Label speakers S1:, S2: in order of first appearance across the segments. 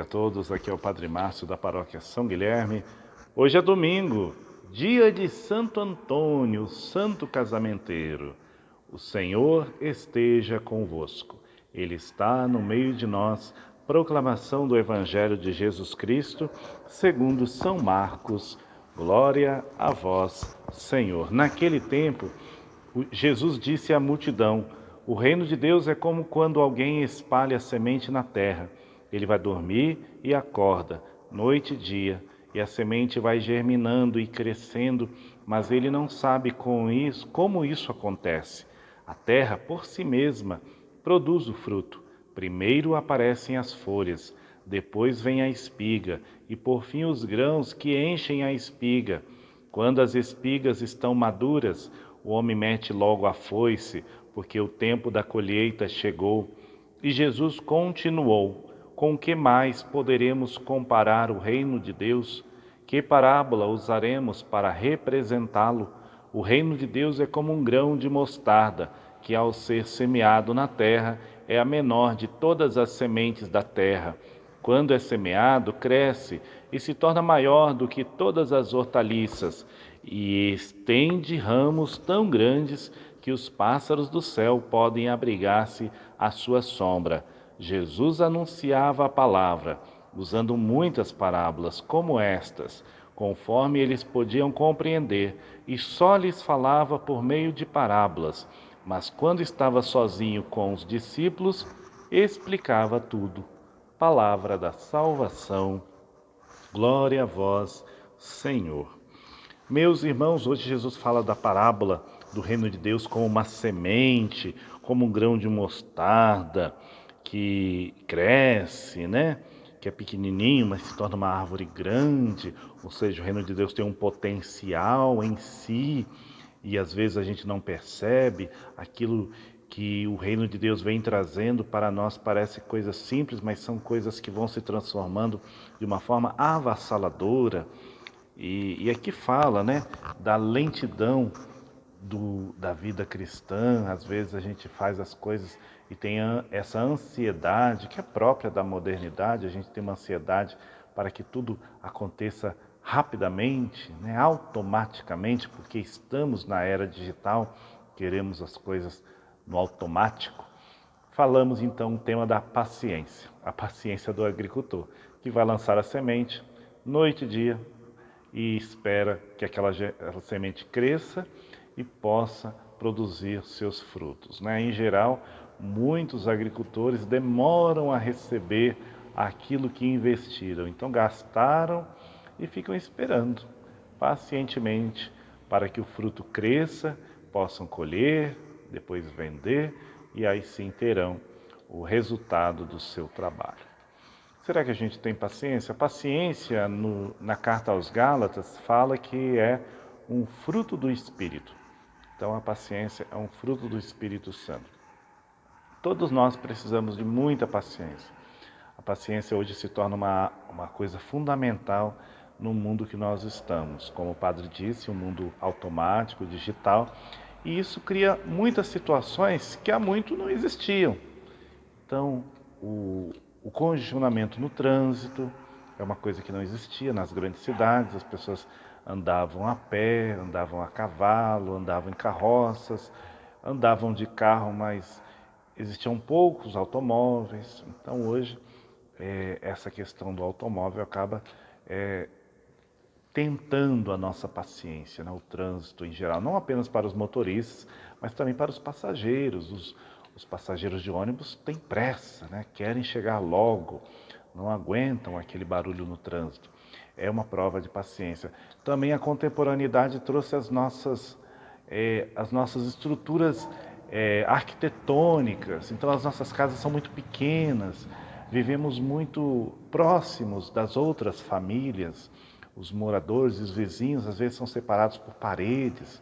S1: todos, aqui é o Padre Márcio da Paróquia São Guilherme. Hoje é domingo, dia de Santo Antônio, santo casamenteiro. O Senhor esteja convosco, Ele está no meio de nós. Proclamação do Evangelho de Jesus Cristo, segundo São Marcos. Glória a vós, Senhor. Naquele tempo, Jesus disse à multidão: o reino de Deus é como quando alguém espalha semente na terra. Ele vai dormir e acorda, noite e dia, e a semente vai germinando e crescendo, mas ele não sabe como isso acontece. A terra, por si mesma, produz o fruto. Primeiro aparecem as folhas, depois vem a espiga, e por fim os grãos que enchem a espiga. Quando as espigas estão maduras, o homem mete logo a foice, porque o tempo da colheita chegou. E Jesus continuou: com que mais poderemos comparar o reino de Deus? Que parábola usaremos para representá-lo? O reino de Deus é como um grão de mostarda, que ao ser semeado na terra é a menor de todas as sementes da terra. Quando é semeado, cresce e se torna maior do que todas as hortaliças, e estende ramos tão grandes que os pássaros do céu podem abrigar-se à sua sombra. Jesus anunciava a palavra, usando muitas parábolas como estas, conforme eles podiam compreender, e só lhes falava por meio de parábolas. Mas quando estava sozinho com os discípulos, explicava tudo. Palavra da salvação. Glória a vós, Senhor. Meus irmãos, hoje Jesus fala da parábola do reino de Deus como uma semente, como um grão de mostarda que cresce, né? Que é pequenininho, mas se torna uma árvore grande. Ou seja, o reino de Deus tem um potencial em si e às vezes a gente não percebe aquilo que o reino de Deus vem trazendo para nós. Parece coisas simples, mas são coisas que vão se transformando de uma forma avassaladora. E aqui fala, né, da lentidão da vida cristã. Às vezes a gente faz as coisas e tem essa ansiedade que é própria da modernidade. A gente tem uma ansiedade para que tudo aconteça rapidamente, né, automaticamente, porque estamos na era digital, queremos as coisas no automático. Falamos então o tema da paciência, a paciência do agricultor, que vai lançar a semente noite e dia, e espera que aquela semente cresça e possa produzir seus frutos, né? Em geral, muitos agricultores demoram a receber aquilo que investiram, então gastaram e ficam esperando pacientemente para que o fruto cresça, possam colher, depois vender e aí sim terão o resultado do seu trabalho. Será que a gente tem paciência? A paciência, na carta aos Gálatas, fala que é um fruto do Espírito. Então, a paciência é um fruto do Espírito Santo. Todos nós precisamos de muita paciência. A paciência hoje se torna uma coisa fundamental no mundo que nós estamos. Como o padre disse, um mundo automático, digital. E isso cria muitas situações que há muito não existiam. Então, o congestionamento no trânsito é uma coisa que não existia nas grandes cidades. As pessoas andavam a pé, andavam a cavalo, andavam em carroças, andavam de carro, mas existiam poucos automóveis. Então hoje essa questão do automóvel acaba tentando a nossa paciência, né? O trânsito em geral, não apenas para os motoristas, mas também para os passageiros. Os passageiros de ônibus têm pressa, né? Querem chegar logo, não aguentam aquele barulho no trânsito. É uma prova de paciência. Também a contemporaneidade trouxe as nossas estruturas arquitetônicas. Então as nossas casas são muito pequenas, vivemos muito próximos das outras famílias. Os moradores e os vizinhos às vezes são separados por paredes.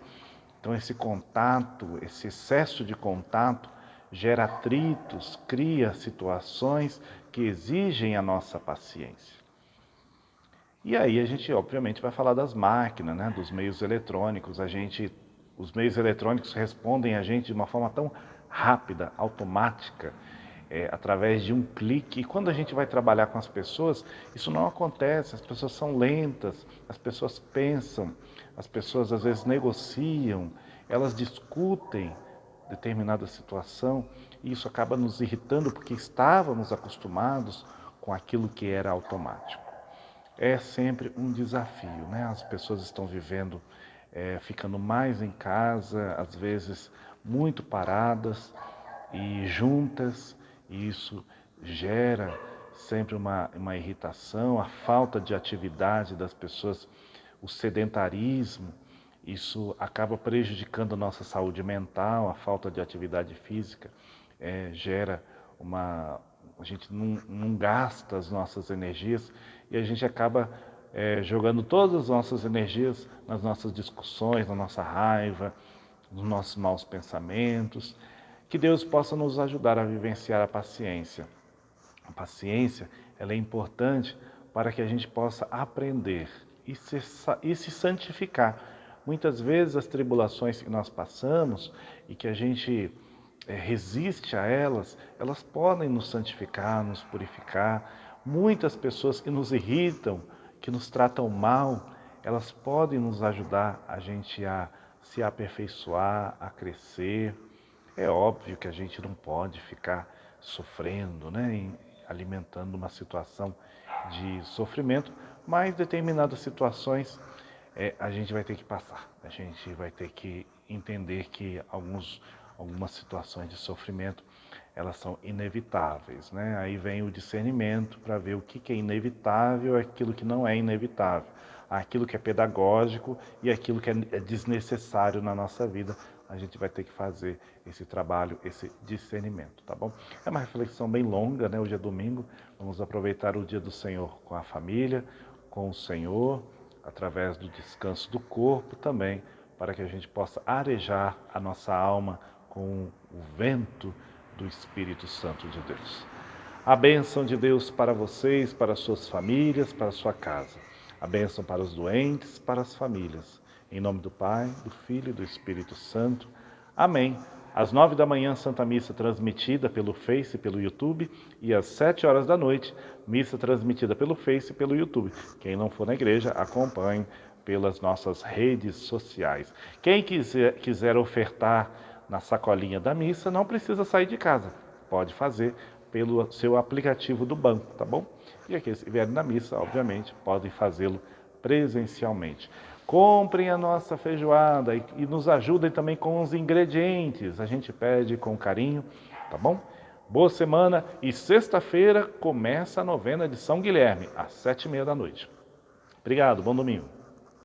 S1: Então esse contato, esse excesso de contato gera atritos, cria situações que exigem a nossa paciência. E aí a gente obviamente vai falar das máquinas, né, dos meios eletrônicos. Os meios eletrônicos respondem a gente de uma forma tão rápida, automática, através de um clique. E quando a gente vai trabalhar com as pessoas, isso não acontece, as pessoas são lentas, as pessoas pensam, as pessoas às vezes negociam, elas discutem determinada situação e isso acaba nos irritando porque estávamos acostumados com aquilo que era automático. É sempre um desafio, né? As pessoas estão vivendo, ficando mais em casa, às vezes muito paradas e juntas, e isso gera sempre uma irritação, a falta de atividade das pessoas, o sedentarismo, isso acaba prejudicando a nossa saúde mental, a falta de atividade física gera uma. A gente não gasta as nossas energias e a gente acaba jogando todas as nossas energias nas nossas discussões, na nossa raiva, nos nossos maus pensamentos. Que Deus possa nos ajudar a vivenciar a paciência. A paciência, ela é importante para que a gente possa aprender e se santificar. Muitas vezes as tribulações que nós passamos e que a gente resiste a elas, elas podem nos santificar, nos purificar. Muitas pessoas que nos irritam, que nos tratam mal, elas podem nos ajudar a gente a se aperfeiçoar, a crescer. É óbvio que a gente não pode ficar sofrendo, né, alimentando uma situação de sofrimento, mas determinadas situações a gente vai ter que passar. A gente vai ter que entender que algumas situações de sofrimento elas são inevitáveis, né? Aí vem o discernimento para ver o que é inevitável e aquilo que não é inevitável, aquilo que é pedagógico e aquilo que é desnecessário na nossa vida. A gente vai ter que fazer esse trabalho, esse discernimento, tá bom? É uma reflexão bem longa, né? Hoje é domingo, vamos aproveitar o dia do Senhor com a família, com o Senhor, através do descanso do corpo também, para que a gente possa arejar a nossa alma com o vento do Espírito Santo de Deus. A bênção de Deus para vocês, para suas famílias, para sua casa. A bênção para os doentes, para as famílias. Em nome do Pai, do Filho e do Espírito Santo. Amém. Às 9 da manhã, Santa Missa transmitida pelo Face e pelo YouTube. E às 7 horas da noite, missa transmitida pelo Face e pelo YouTube. Quem não for na igreja, acompanhe pelas nossas redes sociais. Quem quiser ofertar na sacolinha da missa, não precisa sair de casa. Pode fazer pelo seu aplicativo do banco, tá bom? E aqueles que vierem na missa, obviamente, podem fazê-lo presencialmente. Comprem a nossa feijoada e nos ajudem também com os ingredientes. A gente pede com carinho, tá bom? Boa semana e sexta-feira começa a novena de São Guilherme, às 7h30 da noite. Obrigado, bom domingo.